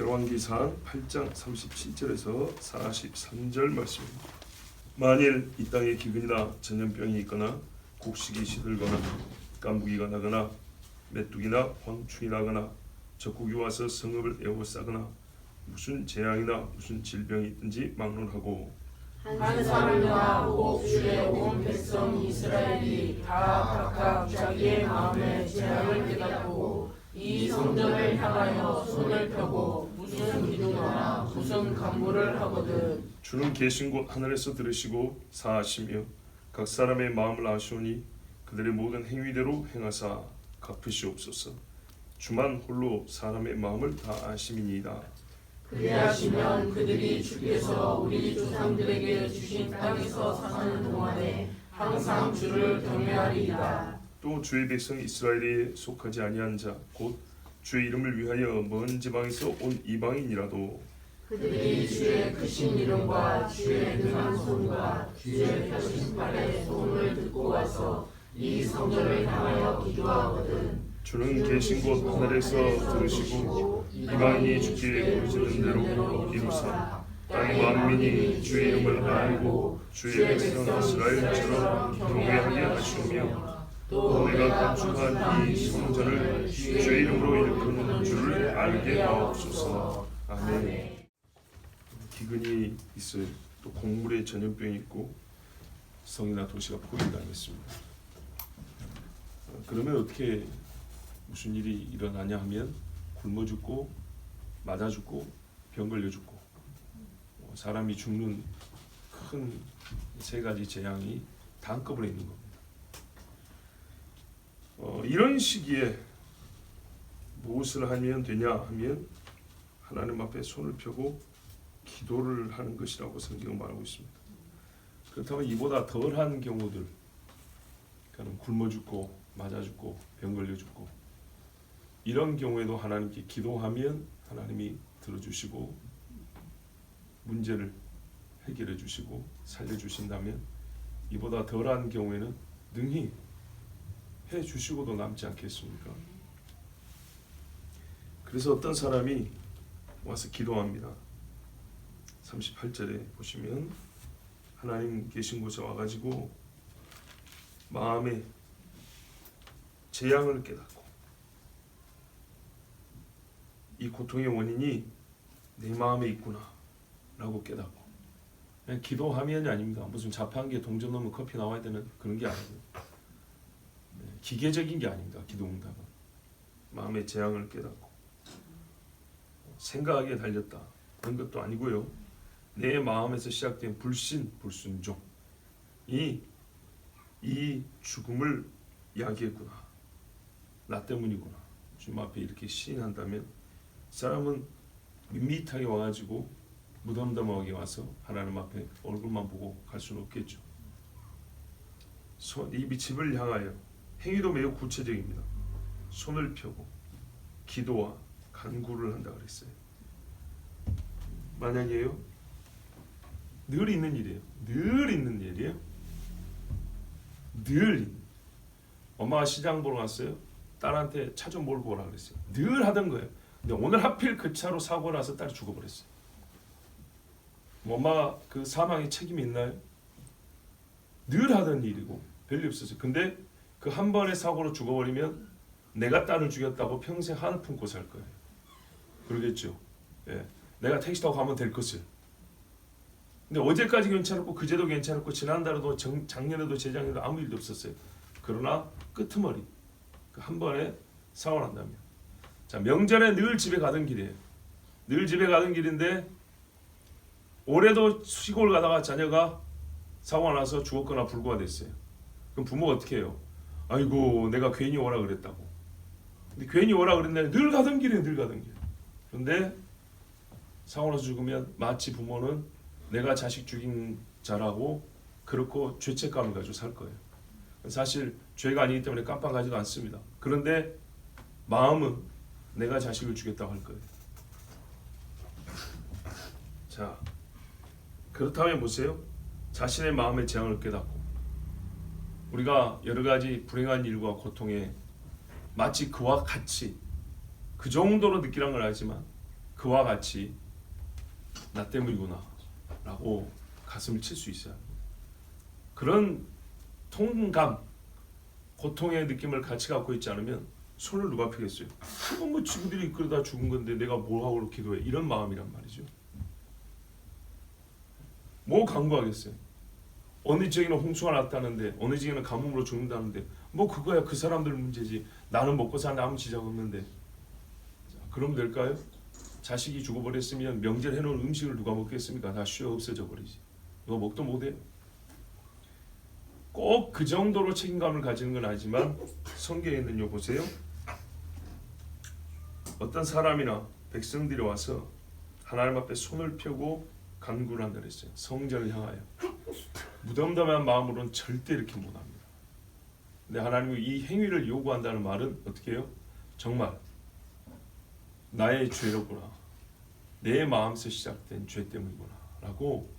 열왕기상 8장 37절에서 43절 말씀입니다. 만일 이 땅에 기근이나 전염병이 있거나 곡식이 시들거나 깐부기가 나거나 메뚜기나 황충이 나거나 적국이 와서 성읍을 에워싸거나 무슨 재앙이나 무슨 질병이 있든지 막론하고 한 사람과 꼭 주의 온 백성 이스라엘이 다 각각 자기의 마음의 재앙을 깨닫고 이 성전을 향하여 손을 펴고 무슨 기도나 무슨 간구를 하거든 주는 계신 곳 하늘에서 들으시고 사하시며 각 사람의 마음을 아시오니 그들의 모든 행위대로 행하사 갚으시옵소서. 주만 홀로 사람의 마음을 다 아심이니이다. 그리하시면 그들이 주께서 우리 조상들에게 주신 땅에서 사는 동안에 항상 주를 경외하리이다. 또 주의 백성 이스라엘에 속하지 아니한 자 곧 주의 이름을 위하여 먼 지방에서 온 이방인이라도 그들이 주의 크신 이름과 주의 능한 손과 주의 펴신 팔의 소음을 듣고 와서 이 성전을 향하여 기도하거든 주는 계신 곳 하늘에서 들으시고 이방인이 주께 부르짖는 대로 이루사 땅의 만민이 주의 이름을 알고 주의 백성 이스라엘처럼 경외하게 하시오며 또 내가 건축한 이 성전을 주의 이름으로 일컫는 줄을 알게 하옵소서. 아멘. 기근이 있어요. 또 곡물에 전염병이 있고 성이나 도시가 포위당했습니다. 그러면 어떻게 무슨 일이 일어나냐 하면 굶어 죽고 맞아 죽고 병 걸려 죽고 사람이 죽는 큰 세 가지 재앙이 다 한꺼번에 있는 겁니다. 이런 시기에 무엇을 하면 되냐 하면 하나님 앞에 손을 펴고 기도를 하는 것이라고 성경은 말하고 있습니다. 그렇다면 이보다 덜한 경우들, 그러니까 굶어 죽고 맞아 죽고 병 걸려 죽고 이런 경우에도 하나님께 기도하면 하나님이 들어주시고 문제를 해결해 주시고 살려주신다면 이보다 덜한 경우에는 능히 해주시고도 남지 않겠습니까? 그래서 어떤 사람이 와서 기도합니다. 38절에 보시면 하나님 계신 곳에 와가지고 마음에 재앙을 깨닫고 이 고통의 원인이 내 마음에 있구나 라고 깨닫고 그냥 기도하면이 아닙니다. 무슨 자판기에 동전 넣으면 커피 나와야 되는 그런 게 아니고요. 기계적인 게 아닙니다. 기도응답은 마음의 재앙을 깨닫고 생각에 달렸다 그런 것도 아니고요. 내 마음에서 시작된 불신, 불순종이 이 죽음을 야기했구나. 나 때문이구나. 주님 앞에 이렇게 시인한다면 사람은 밋밋하게 와가지고 무덤덤하게 와서 하나님 앞에 얼굴만 보고 갈 수는 없겠죠. 이 빛을 향하여 행위도 매우 구체적입니다. 손을 펴고 기도와 간구를 한다 그랬어요. 만약에요, 늘 있는 일이에요. 늘 있는 일이에요. 늘 엄마가 시장 보러 갔어요. 딸한테 차 좀 몰고 오라 그랬어요. 늘 하던 거예요. 근데 오늘 하필 그 차로 사고 나서 딸이 죽어버렸어요. 엄마가 그 사망에 책임이 있나요? 늘 하던 일이고 별일 없었어요. 근데 그 한 번의 사고로 죽어버리면 내가 딸을 죽였다고 평생 한을 품고 살 거예요. 그러겠죠. 예. 내가 택시 타고 가면 될 것을. 근데 어제까지 괜찮았고 그제도 괜찮았고 지난달에도 작년에도 재작년에도 아무 일도 없었어요. 그러나 끄트머리 그 한 번에 사고 난다면 자 명절에 늘 집에 가던 길이에요. 늘 집에 가던 길인데 올해도 시골 가다가 자녀가 사고가 나서 죽었거나 불구가 됐어요. 그럼 부모가 어떻게 해요? 아이고 내가 괜히 오라 그랬다고. 근데 괜히 오라 그랬는데 늘 가던 길이에요. 늘 가던 길. 그런데 사고 나서 죽으면 마치 부모는 내가 자식 죽인 자라고 그렇고 죄책감을 가지고 살 거예요. 사실 죄가 아니기 때문에 깜빡하지도 않습니다. 그런데 마음은 내가 자식을 죽였다고 할 거예요. 자, 그렇다면 보세요. 자신의 마음의 재앙을 깨닫고 우리가 여러 가지 불행한 일과 고통에 마치 그와 같이 그 정도로 느끼란 걸 알지만 그와 같이 나 때문이구나 라고 가슴을 칠 수 있어야 합니다. 그런 통감, 고통의 느낌을 같이 갖고 있지 않으면 손을 누가 펴겠어요? 뭐 친구들이 이끌다 죽은 건데 내가 뭘 하고 기도해, 이런 마음이란 말이죠. 뭐 간구하겠어요? 어느 지역에는 홍수가 났다는데 어느 지역에는 가뭄으로 죽는다는데 뭐 그거야 그 사람들 문제지, 나는 먹고 사는데 아무 지장 없는데. 자, 그럼 될까요? 자식이 죽어버렸으면 명절 해놓은 음식을 누가 먹겠습니까? 다 쉬어 없어져 버리지. 이거 먹도 못해요. 꼭 그 정도로 책임감을 가지는 건 아니지만 성경에 있는 요 보세요. 어떤 사람이나 백성들이 와서 하나님 앞에 손을 펴고 간구를 한다 그랬어요. 성전을 향하여. 무덤덤한 마음으로는 절대 이렇게 못합니다. 근데 하나님이 이 행위를 요구한다는 말은 어떻게 해요? 정말 나의 죄로구나, 내 마음에서 시작된 죄 때문이구나 라고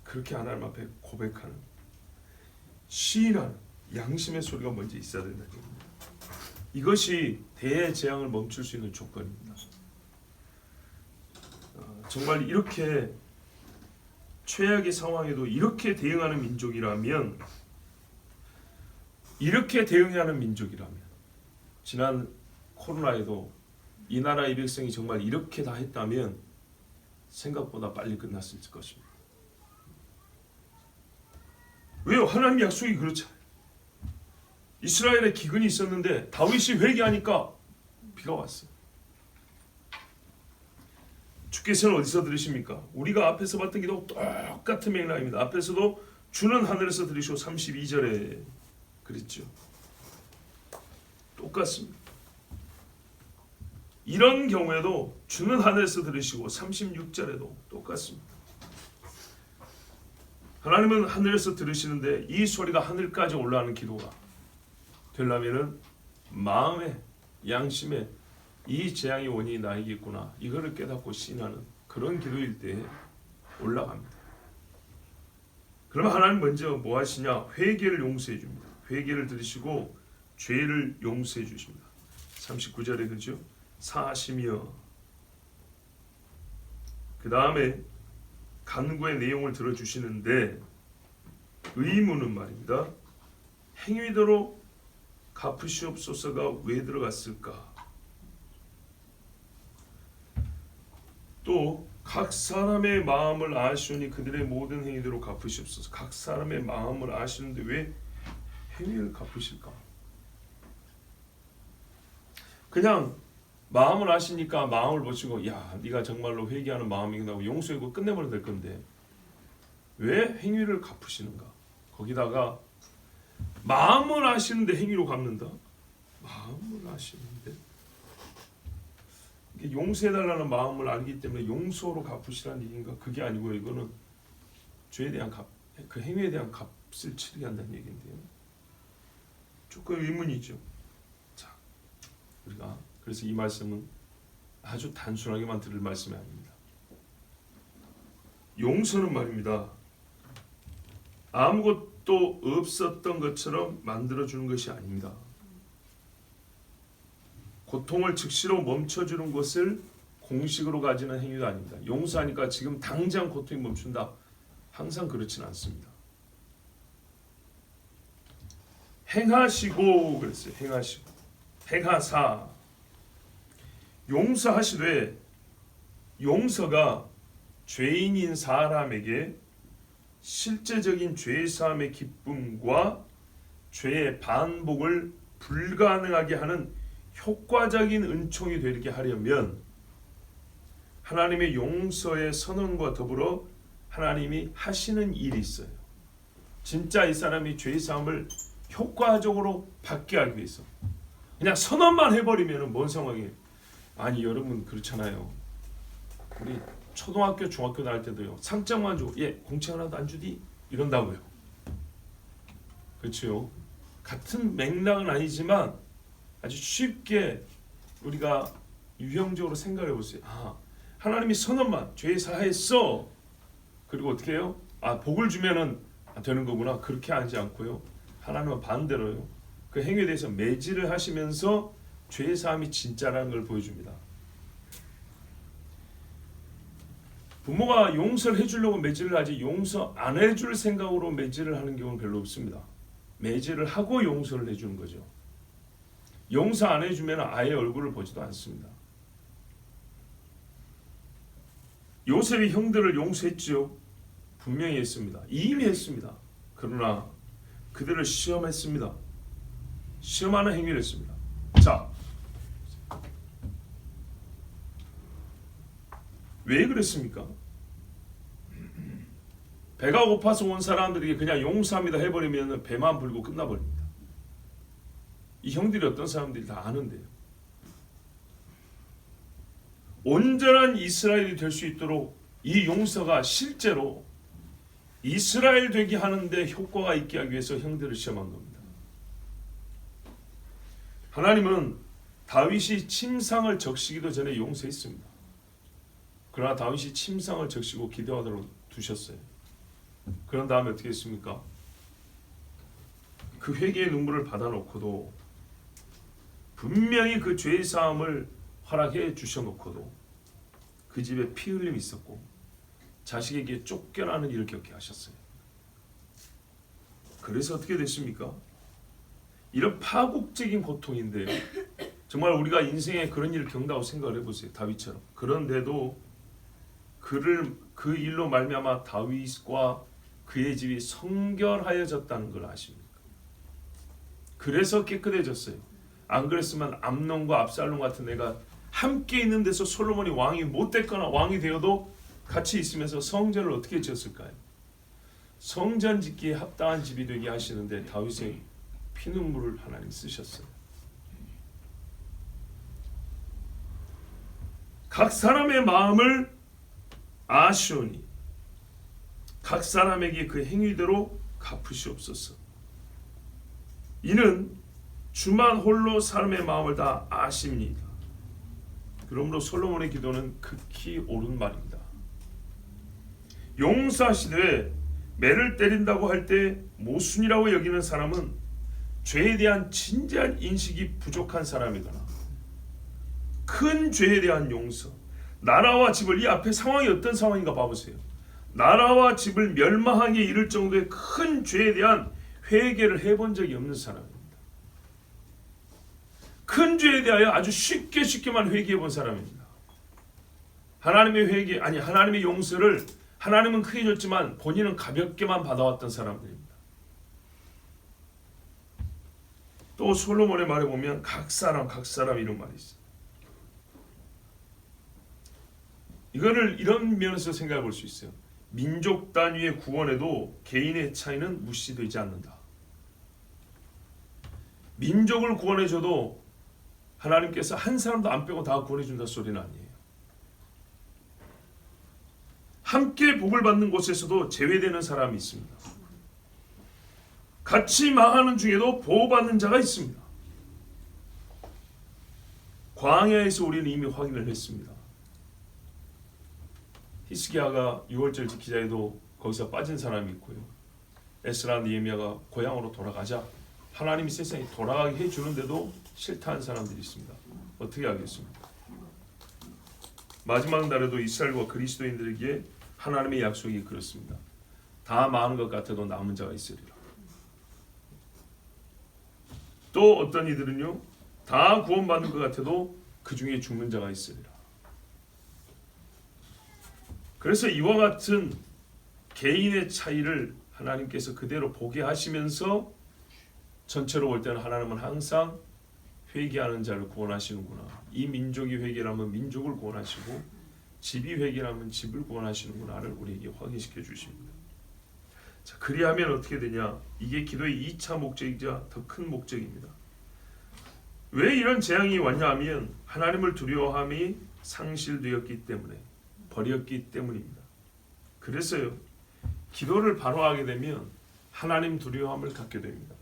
그렇게 하나님 앞에 고백하는, 시인하는 양심의 소리가 먼저 있어야 된다는 얘기입니다. 이것이 대재앙을 멈출 수 있는 조건입니다. 정말 이렇게 최악의 상황에도 이렇게 대응하는 민족이라면, 지난 코로나에도 이 나라 이 백성이 정말 이렇게 다 했다면 생각보다 빨리 끝났을 것입니다. 왜요? 하나님 약속이 그렇잖아요. 이스라엘에 기근이 있었는데 다윗이 회개하니까 비가 왔어요. 주께서는 어디서 들으십니까? 우리가 앞에서 봤던 기도 똑같은 맥락입니다. 앞에서도 주는 하늘에서 들으시고 32절에 그랬죠. 똑같습니다. 이런 경우에도 주는 하늘에서 들으시고 36절에도 똑같습니다. 하나님은 하늘에서 들으시는데 이 소리가 하늘까지 올라가는 기도가 되려면은 마음에, 양심에 이 재앙의 원인이 나에게 있구나, 이거를 깨닫고 신하는 그런 기도일 때 올라갑니다. 그러면 하나님 먼저 뭐 하시냐? 회개를 용서해 줍니다. 회개를 들으시고 죄를 용서해 주십니다. 39절에 그죠? 사하시며, 그 다음에 간구의 내용을 들어주시는데 의문은 말입니다. 행위대로 갚으시옵소서가 왜 들어갔을까? 또 각 사람의 마음을 아시오니 그들의 모든 행위대로 갚으시옵소서. 각 사람의 마음을 아시는데 왜 행위를 갚으실까? 그냥 마음을 아시니까 마음을 보시고, 야, 네가 정말로 회개하는 마음이구나, 용서하고 끝내버려도 될 건데 왜 행위를 갚으시는가? 거기다가 마음을 아시는데 행위로 갚는다? 마음을 아시는데, 용서해달라는 마음을 알기 때문에 용서로 갚으시라는 얘기인가? 그게 아니고 이거는 죄에 대한 그 행위에 대한 값을 치르게 한다는 얘기인데요. 조금 의문이죠. 자, 우리가 그래서 이 말씀은 아주 단순하게만 들을 말씀이 아닙니다. 용서는 말입니다, 아무것도 없었던 것처럼 만들어주는 것이 아닙니다. 고통을 즉시로 멈춰주는 것을 공식으로 가지는 행위가 아닙니다. 용서하니까 지금 당장 고통이 멈춘다, 항상 그렇지는 않습니다. 행하시고 그랬어요. 행하시고, 행하사, 용서하시되, 용서가 죄인인 사람에게 실제적인 죄사함의 기쁨과 죄의 반복을 불가능하게 하는 효과적인 은총이 되게 하려면 하나님의 용서의 선언과 더불어 하나님이 하시는 일이 있어요. 진짜 이 사람이 죄사함을 효과적으로 받게 하기 위해서 그냥 선언만 해버리면 뭔 상황이에요? 아니 여러분 그렇잖아요. 우리 초등학교 중학교 다닐 때도요, 상장만 주고 예 공채 하나도 안 주디 이런다고요. 그렇죠? 같은 맥락은 아니지만 아주 쉽게 우리가 유형적으로 생각해 보세요. 아, 하나님이 선언만 죄 사했어, 그리고 어떻게 해요? 아, 복을 주면은 되는 거구나. 그렇게 하지 않고요, 하나님은 반대로요, 그 행위에 대해서 매질을 하시면서 죄 사함이 진짜라는 걸 보여줍니다. 부모가 용서를 해주려고 매질을 하지 용서 안 해줄 생각으로 매질을 하는 경우는 별로 없습니다. 매질을 하고 용서를 해주는 거죠. 용서 안 해주면 아예 얼굴을 보지도 않습니다. 요셉이 형들을 용서했지요? 분명히 했습니다. 이미 했습니다. 그러나 그들을 시험했습니다. 시험하는 행위를 했습니다. 자, 왜 그랬습니까? 배가 고파서 온 사람들에게 그냥 용서합니다 해버리면 배만 불고 끝나버립니다. 이 형들이 어떤 사람들이 다 아는데요. 온전한 이스라엘이 될 수 있도록 이 용서가 실제로 이스라엘 되게 하는데 효과가 있게 하기 위해서 형들을 시험한 겁니다. 하나님은 다윗이 침상을 적시기도 전에 용서했습니다. 그러나 다윗이 침상을 적시고 기도하도록 두셨어요. 그런 다음에 어떻게 했습니까? 그 회개의 눈물을 받아놓고도 분명히 그 죄의 사함을 허락해 주셔놓고도 그 집에 피 흘림이 있었고 자식에게 쫓겨나는 일을 겪게 하셨어요. 그래서 어떻게 됐습니까? 이런 파국적인 고통인데 정말 우리가 인생에 그런 일을 겪는다고 생각을 해보세요. 다윗처럼. 그런데도 그 일로 말미암아 다윗과 그의 집이 성결하여졌다는 걸 아십니까? 그래서 깨끗해졌어요. 안 그랬으면 암논과 압살롬 같은 애가 함께 있는 데서 솔로몬이 왕이 못 됐거나 왕이 되어도 같이 있으면서 성전을 어떻게 지었을까요? 성전 짓기에 합당한 집이 되게 하시는데 다윗의 피눈물을 하나님 쓰셨어요. 각 사람의 마음을 아시오니 각 사람에게 그 행위대로 갚으시옵소서. 이는 주만 홀로 사람의 마음을 다 아십니다. 그러므로 솔로몬의 기도는 극히 옳은 말입니다. 용서하시되 매를 때린다고 할 때 모순이라고 여기는 사람은 죄에 대한 진지한 인식이 부족한 사람이거나 큰 죄에 대한 용서, 나라와 집을, 이 앞에 상황이 어떤 상황인가 봐보세요. 나라와 집을 멸망하게 이를 정도의 큰 죄에 대한 회개를 해본 적이 없는 사람입니다. 큰 죄에 대하여 아주 쉽게만 회개해 본 사람입니다. 하나님의 회개, 아니 하나님의 용서를 하나님은 크게 줬지만 본인은 가볍게만 받아왔던 사람들입니다. 또 솔로몬의 말에 보면 각 사람 이런 말이 있어요. 이거를 이런 면에서 생각해 볼 수 있어요. 민족 단위의 구원에도 개인의 차이는 무시되지 않는다. 민족을 구원해줘도 하나님께서 한 사람도 안 빼고 다 구원해준다 소리는 아니에요. 함께 복을 받는 곳에서도 제외되는 사람이 있습니다. 같이 망하는 중에도 보호받는 자가 있습니다. 광야에서 우리는 이미 확인을 했습니다. 히스기야가 6월절 지키자에도 거기서 빠진 사람이 있고요. 에스라 느헤미야가 고향으로 돌아가자 하나님이 세상에 돌아가게 해주는데도 싫다는 사람들이 있습니다. 어떻게 하겠습니까? 마지막 날에도 이스라엘과 그리스도인들에게 하나님의 약속이 그렇습니다. 다 많은 것 같아도 남은 자가 있으리라. 또 어떤 이들은요, 다 구원받는 것 같아도 그 중에 죽는 자가 있으리라. 그래서 이와 같은 개인의 차이를 하나님께서 그대로 보게 하시면서 전체로 볼 때는 하나님은 항상 회개하는 자를 구원하시는구나. 이 민족이 회개하면 민족을 구원하시고 집이 회개하면 집을 구원하시는구나를 우리에게 확인시켜 주십니다. 자, 그리하면 어떻게 되냐? 이게 기도의 2차 목적이자 더 큰 목적입니다. 왜 이런 재앙이 왔냐 하면 하나님을 두려워함이 상실되었기 때문에, 버렸기 때문입니다. 그래서요, 기도를 바로 하게 되면 하나님 두려워함을 갖게 됩니다.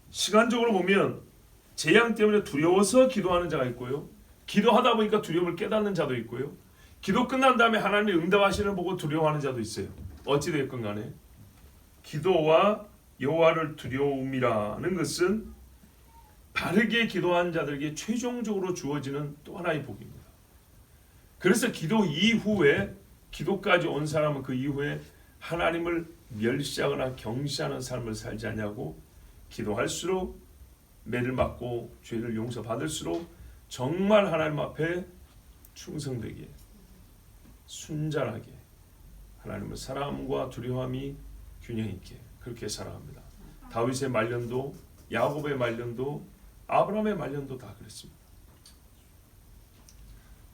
시간적으로 보면 재앙 때문에 두려워서 기도하는 자가 있고요, 기도하다 보니까 두려움을 깨닫는 자도 있고요, 기도 끝난 다음에 하나님이 응답하시는 보고 두려워하는 자도 있어요. 어찌됐건 간에 기도와 여호와를 두려움이라는 것은 바르게 기도한 자들에게 최종적으로 주어지는 또 하나의 복입니다. 그래서 기도 이후에 기도까지 온 사람은 그 이후에 하나님을 멸시하거나 경시하는 삶을 살지 않냐고 기도할수록 매를 맞고 죄를 용서받을수록 정말 하나님 앞에 충성되게 순전하게 하나님의 사랑과 두려움이 균형 있게 그렇게 살아갑니다. 다윗의 말년도 야곱의 말년도 아브라함의 말년도 다 그랬습니다.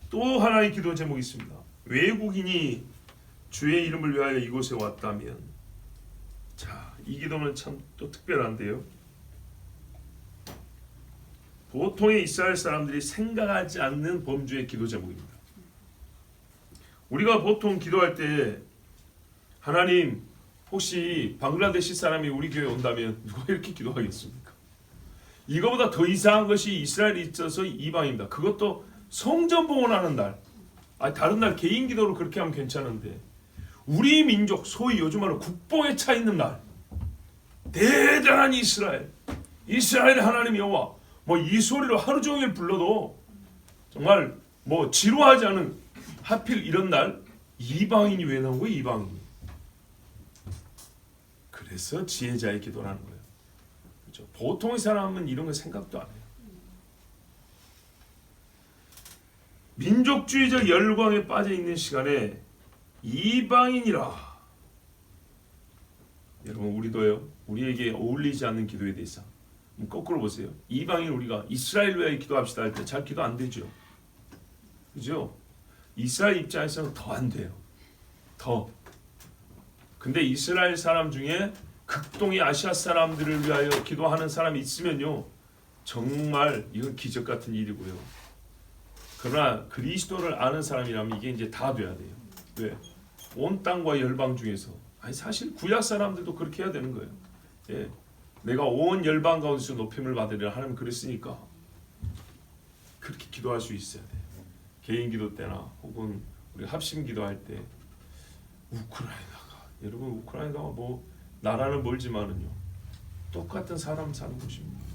또 하나의 기도 제목이 있습니다. 외국인이 주의 이름을 위하여 이곳에 왔다면, 자, 이 기도는 참 또 특별한데요. 보통의 이스라엘 사람들이 생각하지 않는 범주의 기도 제목입니다. 우리가 보통 기도할 때 하나님 혹시 방글라데시 사람이 우리 교회에 온다면 누가 이렇게 기도하겠습니까? 이거보다 더 이상한 것이 이스라엘에 있어서 이방입니다. 그것도 성전 봉헌하는 날, 다른 날 개인 기도로 그렇게 하면 괜찮은데 우리 민족 소위 요즘 말로 국뽕에 차 있는 날, 대단한 이스라엘 하나님 여호와 뭐 이 소리로 하루 종일 불러도 정말 뭐 지루하지 않은, 하필 이런 날 이방인이 왜 나온 거예요? 이방인이. 그래서 지혜자의 기도라는 거예요. 그렇죠? 보통의 사람은 이런 거 생각도 안 해요. 민족주의적 열광에 빠져 있는 시간에 이방인이라, 여러분 우리도요, 우리에게 어울리지 않는 기도에 대해서 거꾸로 보세요. 이방인 우리가 이스라엘 위하여 기도합시다 할 때 잘 기도 안 되죠. 그죠? 이스라엘 입장에서는 더 안 돼요. 더. 근데 이스라엘 사람 중에 극동의 아시아 사람들을 위하여 기도하는 사람이 있으면요, 정말 이건 기적 같은 일이고요. 그러나 그리스도를 아는 사람이라면 이게 이제 다 돼야 돼요. 왜? 온 땅과 열방 중에서, 사실 구약 사람들도 그렇게 해야 되는 거예요. 예. 내가 온 열방 가운데서 높임을 받으리라 하나님 그랬으니까 그렇게 기도할 수 있어야 돼요. 개인 기도 때나 혹은 우리 합심 기도할 때 우크라이나가, 여러분 우크라이나가 뭐 나라는 멀지만은요 똑같은 사람 사는 곳입니다.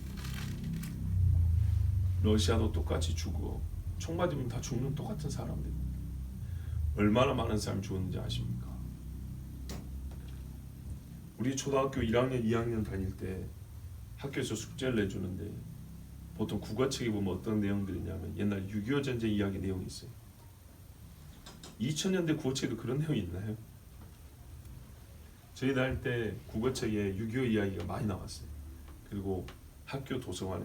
러시아도 똑같이 죽어, 총 맞으면 다 죽는 똑같은 사람들입니다. 얼마나 많은 사람이 죽었는지 아십니까? 우리 초등학교 1학년, 2학년 다닐 때 학교에서 숙제를 내주는데 보통 국어책에 보면 어떤 내용들이냐면 옛날 6.25 전쟁 이야기 내용이 있어요. 2000년대 국어책에도 그런 내용이 있나요? 저희 다닐 때 국어책에 6.25 이야기가 많이 나왔어요. 그리고 학교 도서관에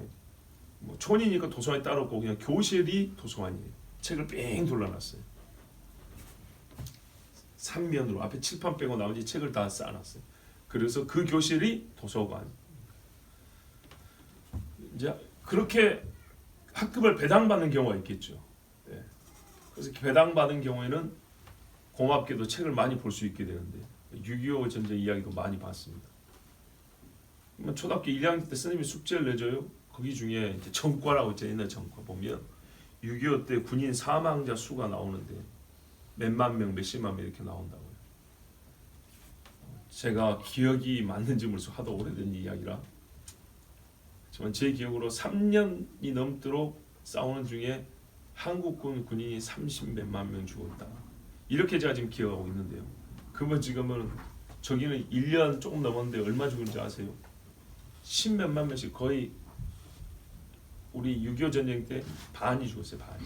뭐 촌이니까 도서관이 따로 없고 그냥 교실이 도서관이에요. 책을 뺑 둘러놨어요. 3면으로 앞에 칠판 빼고 나머지 책을 다 쌓아놨어요. 그래서 그 교실이 도서관. 이제 그렇게 학급을 배당받는 경우가 있겠죠. 네. 그래서 배당받은 경우에는 고맙게도 책을 많이 볼 수 있게 되는데 6.25 전쟁 이야기도 많이 봤습니다. 초등학교 1학년 때 선생님이 숙제를 내줘요. 거기 중에 이제 전과라고 있잖아요. 옛날 전과 보면 6.25 때 군인 사망자 수가 나오는데 몇만 명, 몇십만 명 이렇게 나온다고요. 제가 기억이 맞는지 모르겠어요. 하도 오래된 이야기라. 하지만 제 기억으로 3년이 넘도록 싸우는 중에 한국군 군인이 30몇만 명 죽었다. 이렇게 제가 지금 기억하고 있는데요. 그러면 지금은 저기는 1년 조금 넘었는데 얼마 죽은지 아세요? 10몇만 명씩, 거의 우리 6.25 전쟁 때 반이 죽었어요. 반이.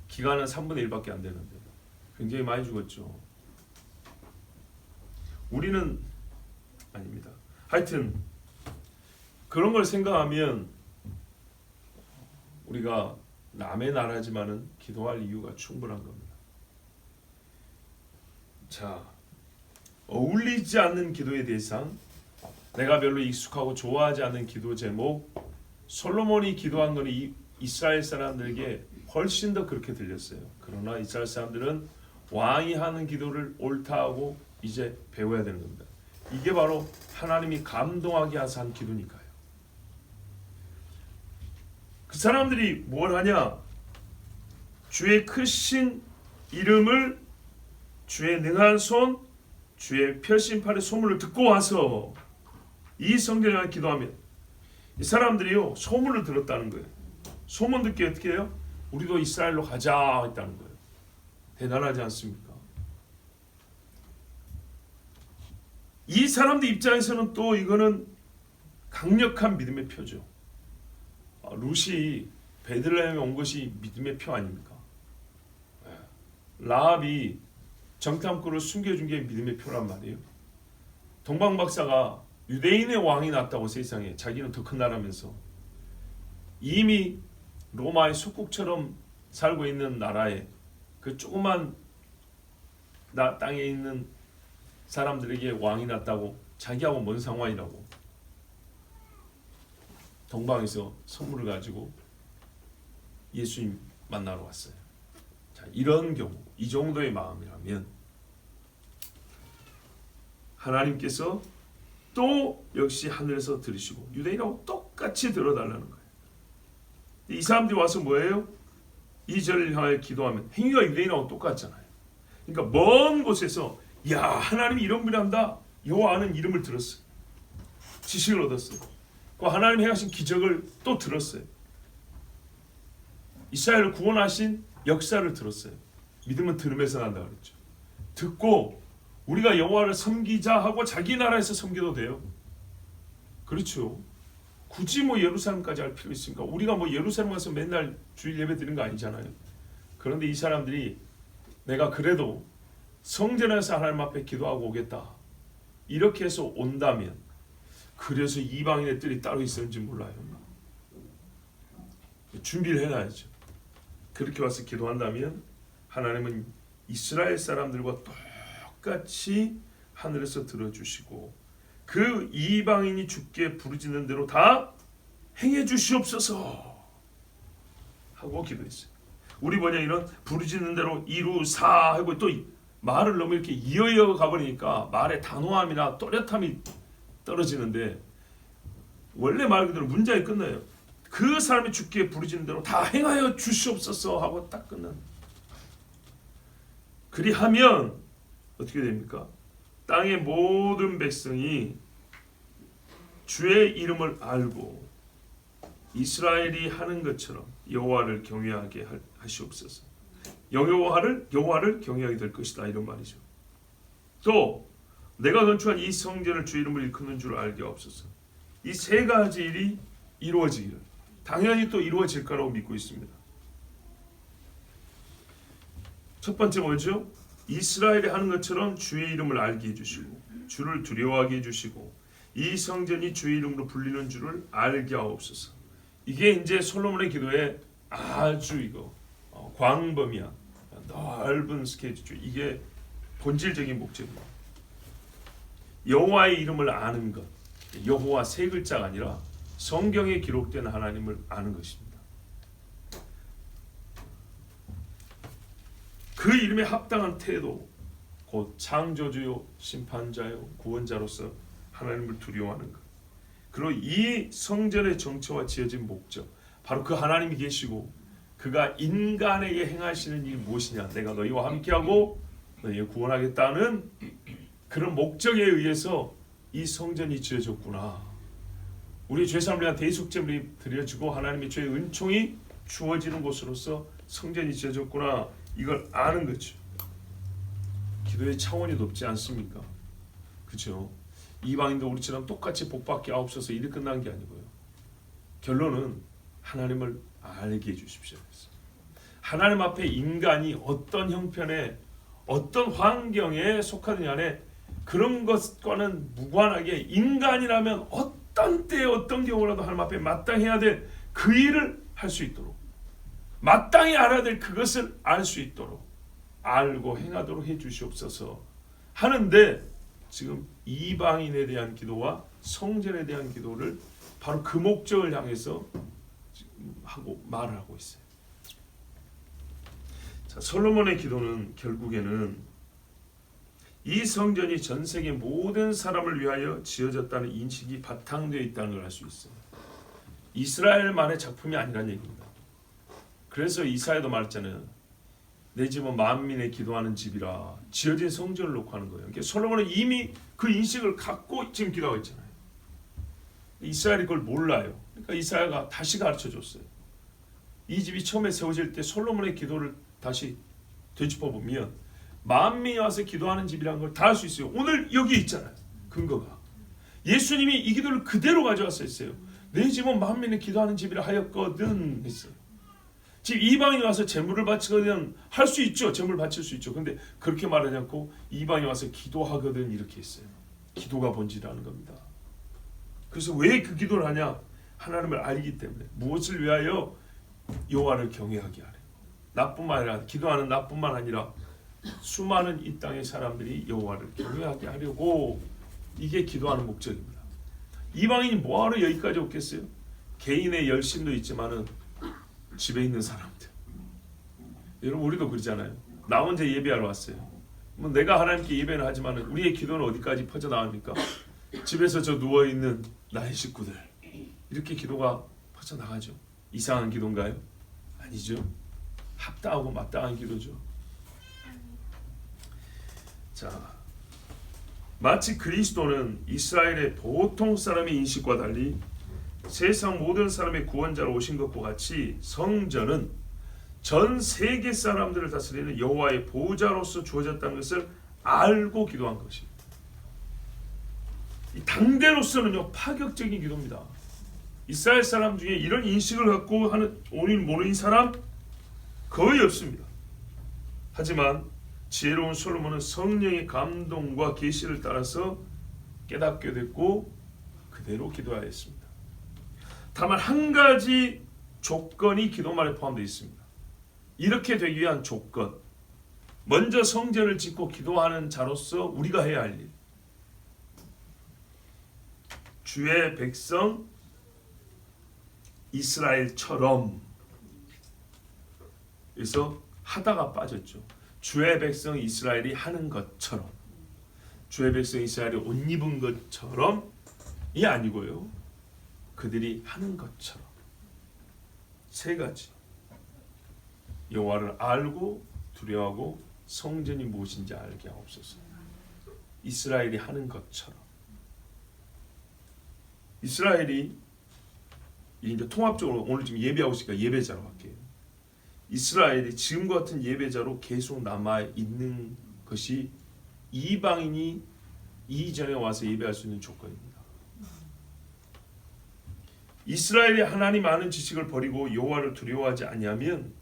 기간은 3분의 1밖에 안 되는데 굉장히 많이 죽었죠. 우리는 아닙니다. 하여튼 그런 걸 생각하면 우리가 남의 나라지만은 기도할 이유가 충분한 겁니다. 자, 어울리지 않는 기도의 대상, 내가 별로 익숙하고 좋아하지 않는 기도 제목, 솔로몬이 기도한 것은 이스라엘 사람들에게 훨씬 더 그렇게 들렸어요. 그러나 이스라엘 사람들은 왕이 하는 기도를 옳다고 이제 배워야 되는 겁니다. 이게 바로 하나님이 감동하게 하사 한 기도니까요. 그 사람들이 뭘 하냐? 주의 크신 이름을, 주의 능한 손, 주의 펴신 팔의 소문을 듣고 와서 이 성전에 기도하면, 이 사람들이요 소문을 들었다는 거예요. 소문 듣기 어떻게 해요? 우리도 이스라엘로 가자 했다는 거예요. 대단하지 않습니까? 이 사람들 입장에서는 또 이거는 강력한 믿음의 표죠. 룻이 베들레헴에 온 것이 믿음의 표 아닙니까? 라합이 정탐꾼을 숨겨준 게 믿음의 표란 말이에요. 동방박사가 유대인의 왕이 났다고 세상에, 자기는 더 큰 나라면서 이미 로마의 속국처럼 살고 있는 나라에 그 조그만 땅에 있는 사람들에게 왕이 났다고, 자기하고 뭔 상관이라고 동방에서 선물을 가지고 예수님 만나러 왔어요. 자, 이런 경우, 이 정도의 마음이라면 하나님께서 또 역시 하늘에서 들으시고 유대인하고 똑같이 들어달라는 거예요. 이 사람들이 와서 뭐예요? 이 절을 향하여 기도하면 행위가 유대인하고 똑같잖아요. 그러니까 먼 곳에서 야, 하나님이 이런 분이 한다, 여호와는 이름을 들었어요. 지식을 얻었어요. 그 하나님이 행하신 기적을 또 들었어요. 이스라엘을 구원하신 역사를 들었어요. 믿음은 들으면서 난다 그랬죠. 듣고 우리가 여호와를 섬기자 하고 자기 나라에서 섬겨도 돼요. 그렇죠. 굳이 뭐 예루살렘까지 할 필요 있습니까? 우리가 뭐 예루살렘 가서 맨날 주일 예배 드리는 거 아니잖아요. 그런데 이 사람들이 내가 그래도 성전에서 하나님 앞에 기도하고 오겠다, 이렇게 해서 온다면, 그래서 이방인의 뜰이 따로 있었는지 몰라요. 준비를 해놔야죠. 그렇게 와서 기도한다면 하나님은 이스라엘 사람들과 똑같이 하늘에서 들어주시고 그 이방인이 주께 부르짖는 대로 다 행해 주시옵소서 하고 기도했어요. 우리 번역에는 부르짖는 대로 이루사 하고 또 말을 너무 이렇게 이어이어 가버리니까 말의 단호함이나 또렷함이 떨어지는데, 원래 말 그대로 문장이 끝나요. 그 사람이 주께 부르짖는 대로 다 행하여 주시옵소서 하고 딱 끝난. 그리하면 어떻게 됩니까? 땅의 모든 백성이 주의 이름을 알고 이스라엘이 하는 것처럼 여호와를 경외하게 하시옵소서. 여호와를 경외하게 될 것이다, 이런 말이죠. 또 내가 건축한 이 성전을 주의 이름을 일컫는 줄 알게 하옵소서. 이 세 가지 일이 이루어지기를 당연히 또 이루어질 거라고 믿고 있습니다. 첫 번째 뭐죠? 이스라엘이 하는 것처럼 주의 이름을 알게 해주시고 주를 두려워하게 해주시고 이 성전이 주의 이름으로 불리는 줄을 알게 하옵소서. 이게 이제 솔로몬의 기도에 아주 이거 광범위한 넓은 스케줄, 이게 본질적인 목적입니다. 여호와의 이름을 아는 것, 여호와 세 글자가 아니라 성경에 기록된 하나님을 아는 것입니다. 그 이름에 합당한 태도, 곧 창조주요 심판자요 구원자로서 하나님을 두려워하는 것. 그리고 이 성전의 정체와 지어진 목적, 바로 그 하나님이 계시고 그가 인간에게 행하시는 일이 무엇이냐, 내가 너희와 함께하고 너희를 구원하겠다는 그런 목적에 의해서 이 성전이 지어졌구나. 우리 죄사함을 위한 대속제물이 드려지고 하나님의 죄의 은총이 주어지는 곳으로서 성전이 지어졌구나, 이걸 아는 거죠. 기도의 차원이 높지 않습니까? 그렇죠? 이방인도 우리처럼 똑같이 복받게 하옵소서, 일이 끝난 게 아니고요. 결론은 하나님을 알게 해주십시오. 하나님 앞에 인간이 어떤 형편에 어떤 환경에 속하느냐에 그런 것과는 무관하게 인간이라면 어떤 때에 어떤 경우라도 하나님 앞에 마땅해야 될 그 일을 할 수 있도록, 마땅히 알아야 될 그것을 알 수 있도록 알고 행하도록 해주시옵소서 하는데, 지금 이방인에 대한 기도와 성전에 대한 기도를 바로 그 목적을 향해서 하고 말을 하고 있어요. 자, 솔로몬의 기도는 결국에는 이 성전이 전 세계 모든 사람을 위하여 지어졌다는 인식이 바탕되어 있다는 걸 알 수 있어요. 이스라엘만의 작품이 아니란 얘기입니다. 그래서 이사야도 말했잖아요. 내 집은 만민의 기도하는 집이라, 지어진 성전을 놓고 하는 거예요. 그러니까 솔로몬은 이미 그 인식을 갖고 지금 기도하고 있잖아요. 이스라엘이 그걸 몰라요. 그러니까 이사야가 다시 가르쳐 줬어요. 이 집이 처음에 세워질 때 솔로몬의 기도를 다시 되짚어 보면 만민이 와서 기도하는 집이라는 걸 다 알 수 있어요. 오늘 여기 있잖아요. 근거가. 예수님이 이 기도를 그대로 가져왔었어요. 내 집은 만민이 기도하는 집이라 하였거든 했어요. 집 이방인이 와서 제물을 바치거든 할 수 있죠. 제물 바칠 수 있죠. 근데 그렇게 말하지 않고 이방인이 와서 기도하거든 이렇게 했어요. 기도가 본질이라는 겁니다. 그래서 왜 그 기도를 하냐? 하나님을 알기 때문에. 무엇을 위하여? 여호와를 경외하게 하려. 나뿐만 아니라 기도하는 나뿐만 아니라 수많은 이 땅의 사람들이 여호와를 경외하게 하려고. 이게 기도하는 목적입니다. 이방인이 뭐하러 여기까지 오겠어요? 개인의 열심도 있지만은 집에 있는 사람들. 여러분 우리도 그러잖아요. 나 혼자 예배하러 왔어요. 뭐 내가 하나님께 예배는 하지만은 우리의 기도는 어디까지 퍼져 나갑니까? 집에서 저 누워 있는 나의 식구들. 이렇게 기도가 퍼져 나가죠. 이상한 기도인가요? 아니죠. 합당하고 마땅한 기도죠. 자, 마치 그리스도는 이스라엘의 보통 사람의 인식과 달리 세상 모든 사람의 구원자로 오신 것과 같이 성전은 전 세계 사람들을 다스리는 여호와의 보호자로서 주어졌다는 것을 알고 기도한 것입니다. 이 당대로서는요 파격적인 기도입니다. 이스라엘 사람 중에 이런 인식을 갖고 하는 오늘 모르는 사람 거의 없습니다. 하지만 지혜로운 솔로몬은 성령의 감동과 계시를 따라서 깨닫게 됐고 그대로 기도하였습니다. 다만 한 가지 조건이 기도말에 포함되어 있습니다. 이렇게 되기 위한 조건, 먼저 성전을 짓고 기도하는 자로서 우리가 해야 할 일, 주의 백성 이스라엘처럼. 그래서 하다가 빠졌죠. 주의 백성 이스라엘이 하는 것처럼, 주의 백성 이스라엘이 옷 입은 것처럼이 아니고요, 그들이 하는 것처럼. 세 가지. 여호와를 알고 두려워하고 성전이 무엇인지 알게 하옵소서. 이스라엘이 하는 것처럼. 이스라엘이 이제 통합적으로 오늘 지금 예배하고 있으니까 예배자로 할게요. 이스라엘이 지금과 같은 예배자로 계속 남아 있는 것이 이방인이 이전에 와서 예배할 수 있는 조건입니다. 이스라엘이 하나님 아는 지식을 버리고 여호와를 두려워하지 아니하면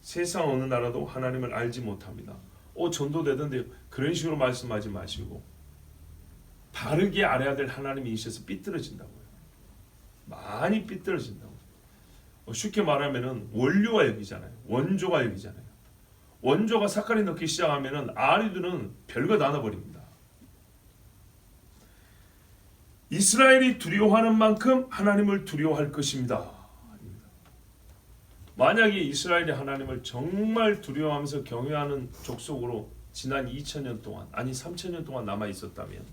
세상 어느 나라도 하나님을 알지 못합니다. 전도되던데 그런 식으로 말씀하지 마시고 바르게 알아야 될 하나님이 있어서 삐뚤어진다고요. 많이 삐뚤어진다고. 쉽게 말하면은 원료가 여기잖아요. 원조가 여기잖아요. 원조가 삭갈이 넣기 시작하면은 아리들은 별거 다 넣어버립니다. 이스라엘이 두려워하는 만큼 하나님을 두려워할 것입니다. 만약에 이스라엘이 하나님을 정말 두려워하면서 경외하는 족속으로 지난 2000년 동안, 아니 3000년 동안 남아 있었다면,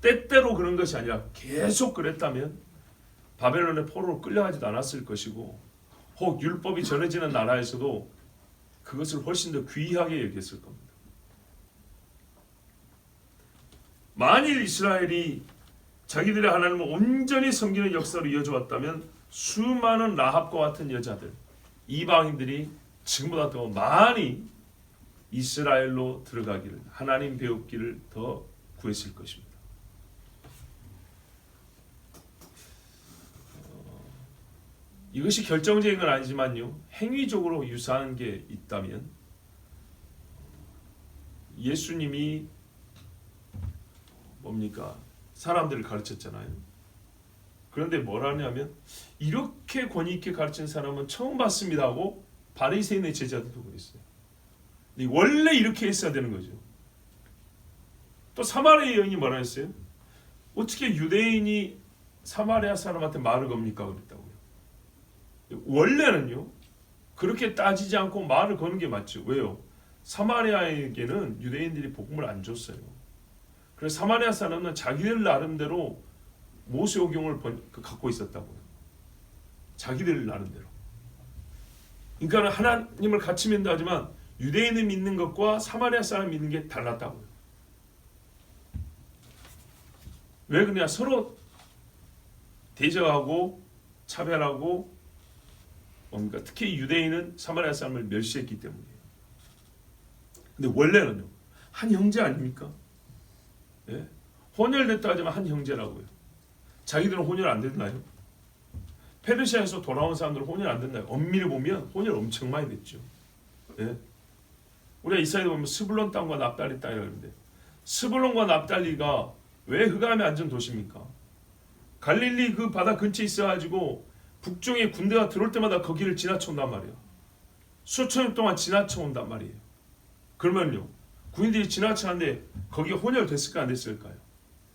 때때로 그런 것이 아니라 계속 그랬다면 바벨론의 포로로 끌려가지도 않았을 것이고, 혹 율법이 전해지는 나라에서도 그것을 훨씬 더 귀하게 여겼을 겁니다. 만일 이스라엘이 자기들의 하나님을 온전히 섬기는 역사로 이어져 왔다면 수많은 라합과 같은 여자들, 이방인들이 지금보다 더 많이 이스라엘로 들어가기를, 하나님 배우기를 더 구했을 것입니다. 이것이 결정적인 건 아니지만요, 행위적으로 유사한 게 있다면 예수님이 뭡니까? 사람들을 가르쳤잖아요. 그런데 뭐라냐면 이렇게 권위 있게 가르친 사람은 처음 봤습니다 하고 바리새인의 제자들도 그랬어요. 원래 이렇게 했어야 되는 거죠. 또 사마리아 여인이 뭐라 했어요? 어떻게 유대인이 사마리아 사람한테 말을 겁니까? 그랬다고요. 원래는요, 그렇게 따지지 않고 말을 거는 게 맞죠. 왜요? 사마리아에게는 유대인들이 복음을 안 줬어요. 그래서 사마리아 사람은 자기들 나름대로 모세오경을 갖고 있었다고요. 자기들 나름대로. 그러니까 하나님을 같이 믿는다 하지만 유대인을 믿는 것과 사마리아 사람 믿는 게 달랐다고요. 왜 그러냐? 서로 대적하고 차별하고 뭡니까? 특히 유대인은 사마리아 사람을 멸시했기 때문이에요. 근데 원래는요, 한 형제 아닙니까? 예? 혼혈됐다 하지만 한 형제라고요. 자기들은 혼혈 안 됐나요? 페르시아에서 돌아온 사람들은 혼혈 안 됐나요? 엄밀히 보면 혼혈 엄청 많이 됐죠. 예? 우리가 이사야에 보면 스불론 땅과 납달리 땅이라고 하는데, 스불론과 납달리가 왜 흑암의 안전 도시입니까? 갈릴리 그 바다 근처에 있어가지고 북쪽에 군대가 들어올 때마다 거기를 지나쳐온단 말이에요. 수천 년 동안 지나쳐온단 말이에요. 그러면요, 군인들이 지나치는데 거기가 혼혈됐을까 안 됐을까요?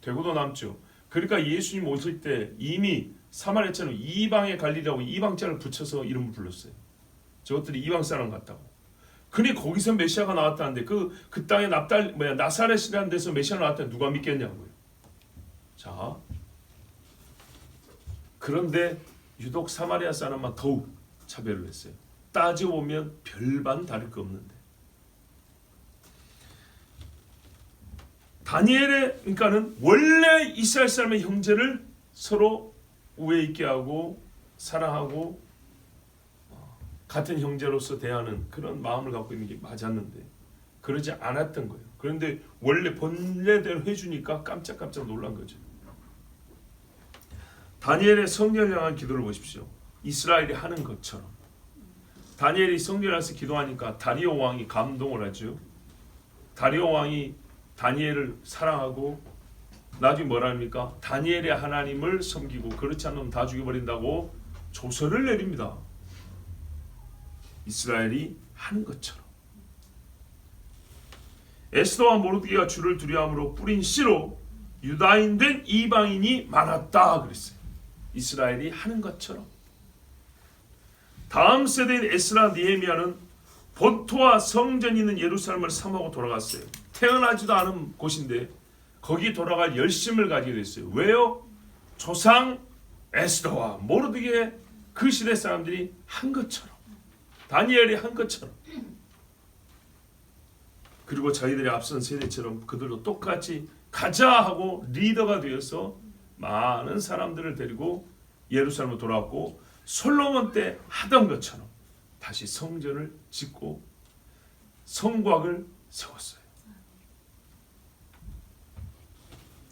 되고도 남죠. 그러니까 예수님 오실 때 이미 사마리아처럼 이방의 갈릴리라고 이방자를 붙여서 이름을 불렀어요. 저것들이 이방 사람 같다고. 근데 거기서 메시아가 나왔다는데 그 땅에 나사렛이라는 데서 메시아 나왔다는데 누가 믿겠냐고요. 자, 그런데 유독 사마리아 사람만 더욱 차별을 했어요. 따지고 보면 별반 다를 거 없는데. 다니엘의 그러니까는 원래 이스라엘 사람의 형제를 서로 우애 있게 하고 사랑하고 같은 형제로서 대하는 그런 마음을 갖고 있는 게 맞았는데 그러지 않았던 거예요. 그런데 원래 본래대로 해주니까 깜짝깜짝 놀란 거죠. 다니엘의 성전을 향한 기도를 보십시오. 이스라엘이 하는 것처럼. 다니엘이 성전을 향해서 기도하니까 다리오 왕이 감동을 하죠. 다리오 왕이 다니엘을 사랑하고 나중에 뭐라 합니까? 다니엘의 하나님을 섬기고 그렇지 않으면 다 죽여버린다고 조서를 내립니다. 이스라엘이 하는 것처럼. 에스더와 모르드게가 주를 두려함으로 뿌린 씨로 유다인 된 이방인이 많았다 그랬어요. 이스라엘이 하는 것처럼. 다음 세대인 에스라 느헤미야는 본토와 성전이 있는 예루살렘을 삼하고 돌아갔어요. 태어나지도 않은 곳인데 거기 돌아갈 열심을 가지게 됐어요. 왜요? 조상 에스더와 모르드게 그 시대 사람들이 한 것처럼, 다니엘이 한 것처럼, 그리고 저희들의 앞선 세대처럼 그들도 똑같이 가자 하고 리더가 되어서 많은 사람들을 데리고 예루살렘으로 돌아왔고 솔로몬 때 하던 것처럼 다시 성전을 짓고 성곽을 세웠어요.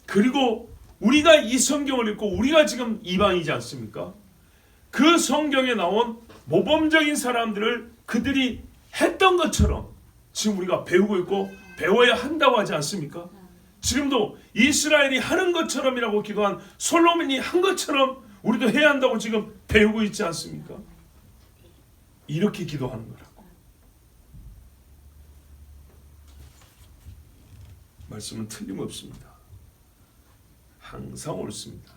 그리고 우리가 이 성경을 읽고 우리가 지금 이방이지 않습니까? 그 성경에 나온 모범적인 사람들을 그들이 했던 것처럼 지금 우리가 배우고 있고 배워야 한다고 하지 않습니까? 지금도 이스라엘이 하는 것처럼이라고 기도한 솔로몬이 한 것처럼 우리도 해야 한다고 지금 배우고 있지 않습니까? 이렇게 기도하는 거라고. 말씀은 틀림없습니다. 항상 옳습니다.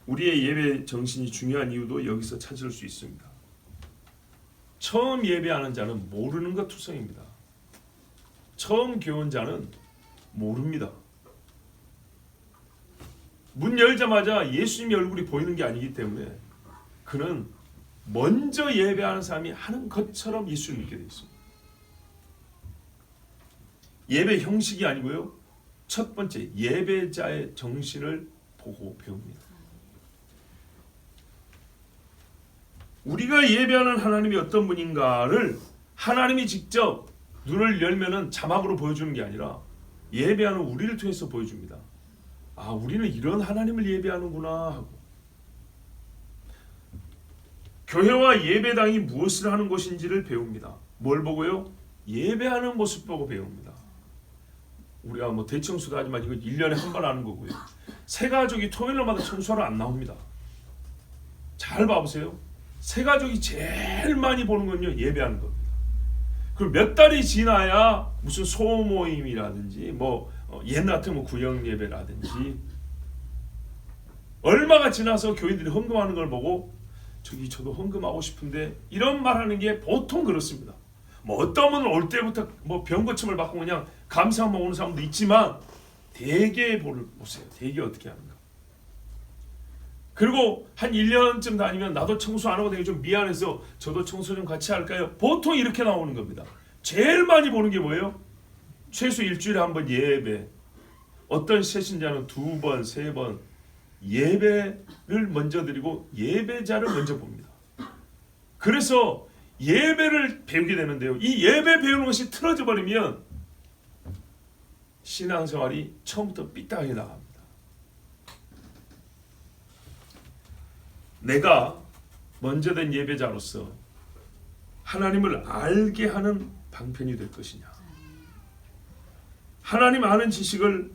우리의 예배 정신이 중요한 이유도 여기서 찾을 수 있습니다. 처음 예배하는 자는 모르는 것 투성입니다. 처음 교훈 자는 모릅니다. 문 열자마자 예수님의 얼굴이 보이는 게 아니기 때문에 그는 먼저 예배하는 사람이 하는 것처럼 예수를 믿게 되어 있습니다. 예배 형식이 아니고요. 첫 번째 예배자의 정신을 보고 배웁니다. 우리가 예배하는 하나님이 어떤 분인가를 하나님이 직접 눈을 열면은 자막으로 보여주는 게 아니라 예배하는 우리를 통해서 보여줍니다. 아, 우리는 이런 하나님을 예배하는구나 하고. 교회와 예배당이 무엇을 하는 곳인지를 배웁니다. 뭘 보고요? 예배하는 모습 보고 배웁니다. 우리가 뭐 대청소도 하지만 이거 1년에 한 번 하는 거고요. 새 가족이 토요일마다 청소하러 안 나옵니다. 잘 봐보세요. 새 가족이 제일 많이 보는 건요, 예배하는 겁니다. 그리고 몇 달이 지나야 무슨 소모임이라든지 뭐 옛날 같으면 구역 예배라든지 얼마가 지나서 교인들이 헌금하는 걸 보고 저도 헌금하고 싶은데 이런 말하는 게 보통 그렇습니다. 뭐 어떤 분은 올 때부터 뭐 병고침을 받고 그냥 감사만 오는 사람도 있지만 대개 보세요. 대개 어떻게 하는가. 그리고 한 1년쯤 다니면 나도 청소 안 하고 되게 좀 미안해서 저도 청소 좀 같이 할까요? 보통 이렇게 나오는 겁니다. 제일 많이 보는 게 뭐예요? 최소 일주일에 한 번 예배. 어떤 새신자는 2번, 3번. 예배를 먼저 드리고 예배자를 먼저 봅니다. 그래서 예배를 배우게 되는데요. 이 예배 배우는 것이 틀어져 버리면 신앙생활이 처음부터 삐딱하게 나갑니다. 내가 먼저 된 예배자로서 하나님을 알게 하는 방편이 될 것이냐, 하나님 아는 지식을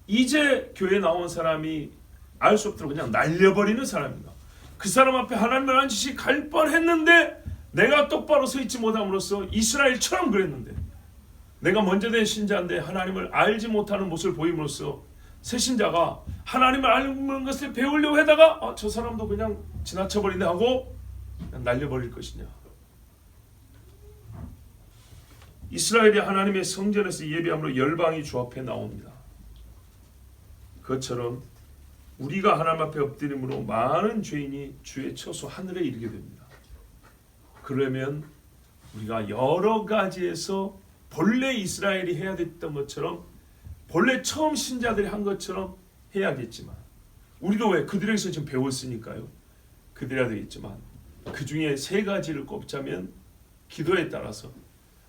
이제 교회 나온 사람이 알 수 없도록 그냥 날려버리는 사람인가, 그 사람 앞에 하나님을 아는 지식이 갈 뻔했는데 내가 똑바로 서 있지 못함으로써 이스라엘처럼 그랬는데, 내가 먼저 된 신자인데 하나님을 알지 못하는 모습을 보임으로써 새 신자가 하나님을 아는 것을 배우려고 하다가 저 사람도 그냥 지나쳐버리네 하고 그냥 날려버릴 것이냐. 이스라엘이 하나님의 성전에서 예배함으로 열방이 주 앞에 나옵니다. 그것처럼 우리가 하나님 앞에 엎드림으로 많은 죄인이 주의 처소 하늘에 이르게 됩니다. 그러면 우리가 여러 가지에서 본래 이스라엘이 해야 됐던 것처럼, 본래 처음 신자들이 한 것처럼 해야겠지만, 우리도 왜 그들에게서 지금 배웠으니까요, 그들해야 되겠지만, 그 중에 세 가지를 꼽자면 기도에 따라서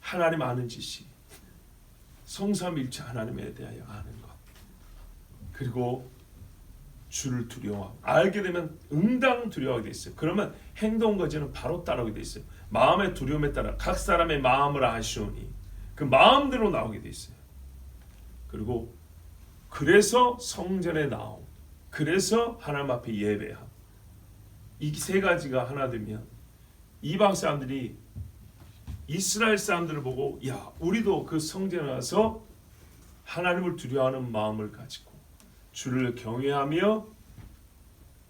하나님 아는 지식, 성삼일체 하나님에 대하여 아는 것, 그리고 주를 두려워하고, 알게 되면 응당 두려워하게 돼 있어요. 그러면 행동 거지는 바로 따라오게 돼 있어요. 마음의 두려움에 따라 각 사람의 마음을 아시오니 그 마음대로 나오게 돼 있어요. 그리고 그래서 성전에 나옴, 그래서 하나님 앞에 예배함, 이 세 가지가 하나 되면 이방 사람들이 이스라엘 사람들을 보고, 야, 우리도 그 성전에 와서 하나님을 두려워하는 마음을 가지고 주를 경외하며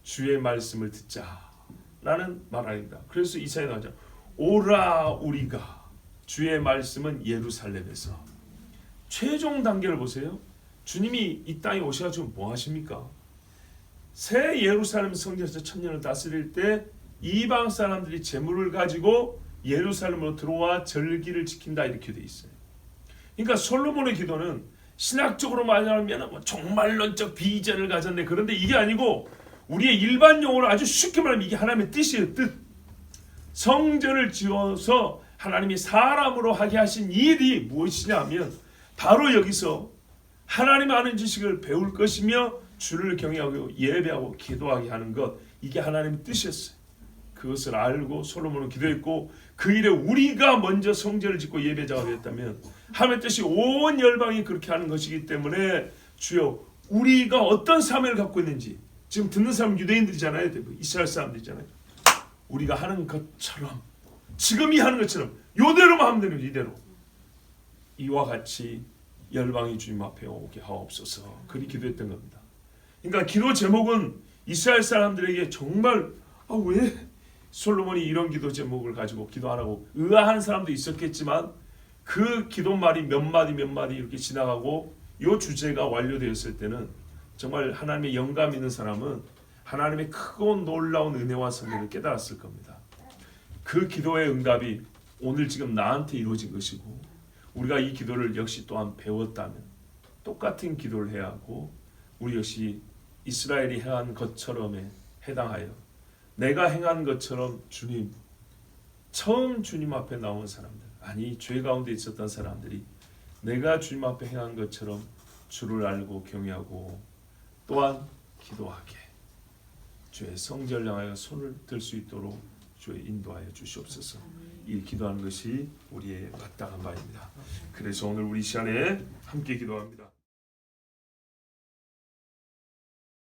주의 말씀을 듣자라는 말 아닙니다. 그래서 이사야 나오죠. 오라 우리가, 주의 말씀은 예루살렘에서. 최종 단계를 보세요. 주님이 이 땅에 오셔가지고 뭐 하십니까? 새 예루살렘 성전에서 천년을 다스릴 때 이방 사람들이 재물을 가지고 예루살렘으로 들어와 절기를 지킨다, 이렇게 돼 있어요. 그러니까 솔로몬의 기도는 신학적으로 말하면 종말론적 비전을 가졌네, 그런데 이게 아니고 우리의 일반 용어로 아주 쉽게 말하면 이게 하나님의 뜻이에요. 뜻. 성전을 지어서 하나님이 사람으로 하게 하신 일이 무엇이냐 하면 바로 여기서 하나님 아는 지식을 배울 것이며 주를 경외하고 예배하고 기도하게 하는 것, 이게 하나님의 뜻이었어요. 그것을 알고 솔로몬은 기도했고, 그 일에 우리가 먼저 성전을 짓고 예배자가 되었다면 하나님의 뜻이 온 열방이 그렇게 하는 것이기 때문에, 주여 우리가 어떤 사명을 갖고 있는지, 지금 듣는 사람 유대인들이잖아요, 이스라엘 사람들이잖아요. 우리가 하는 것처럼, 지금이 하는 것처럼 요대로만 하면 되는 거예요. 이대로. 이와 같이 열방이 주님 앞에 오게 하옵소서, 그리 기도했던 겁니다. 그러니까 기도 제목은 이스라엘 사람들에게 정말 왜 솔로몬이 이런 기도 제목을 가지고 기도 안 하고, 의아한 사람도 있었겠지만 그 기도말이 몇 마디 몇 마디 이렇게 지나가고 이 주제가 완료되었을 때는 정말 하나님의 영감 있는 사람은 하나님의 크고 놀라운 은혜와 선물을 깨달았을 겁니다. 그 기도의 응답이 오늘 지금 나한테 이루어진 것이고, 우리가 이 기도를 역시 또한 배웠다면 똑같은 기도를 해야 하고, 우리 역시 이스라엘이 행한 것처럼에 해당하여 내가 행한 것처럼 주님, 처음 주님 앞에 나온 사람들, 아니 죄 가운데 있었던 사람들이 내가 주님 앞에 행한 것처럼 주를 알고 경외하고 또한 기도하게 주의 성전을 향하여 손을 들 수 있도록 주의 인도하여 주시옵소서. 이 기도하는 것이 우리의 마땅한 바입니다. 그래서 오늘 우리 시간에 함께 기도합니다.